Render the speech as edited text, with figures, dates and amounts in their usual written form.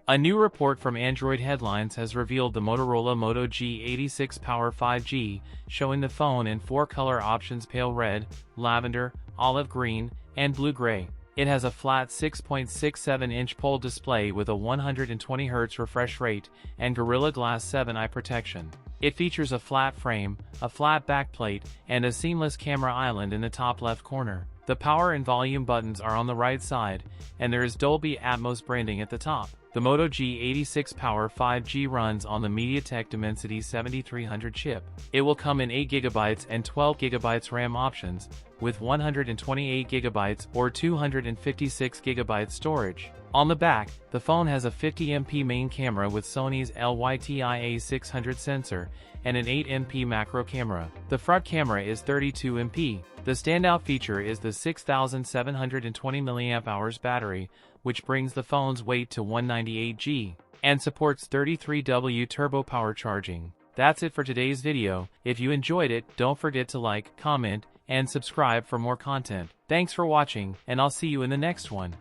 A new report from Android Headlines has revealed the Motorola Moto G86 Power 5G, showing the phone in 4 color options: pale red, lavender, olive green, and blue-gray. It has a flat 6.67-inch POL display with a 120Hz refresh rate and Gorilla Glass 7 eye protection. It features a flat frame, a flat backplate, and a seamless camera island in the top left corner. The power and volume buttons are on the right side, and there is Dolby Atmos branding at the top. The Moto G86 Power 5G runs on the MediaTek Dimensity 7300 chip. It will come in 8GB and 12GB RAM options, with 128GB or 256GB storage. On the back, the phone has a 50MP main camera with Sony's LYTIA600 sensor and an 8MP macro camera. The front camera is 32MP. The standout feature is the 6720 mAh battery, which brings the phone's weight to 198g, and supports 33W turbo power charging. That's it for today's video. If you enjoyed it, don't forget to like, comment, and subscribe for more content. Thanks for watching, and I'll see you in the next one.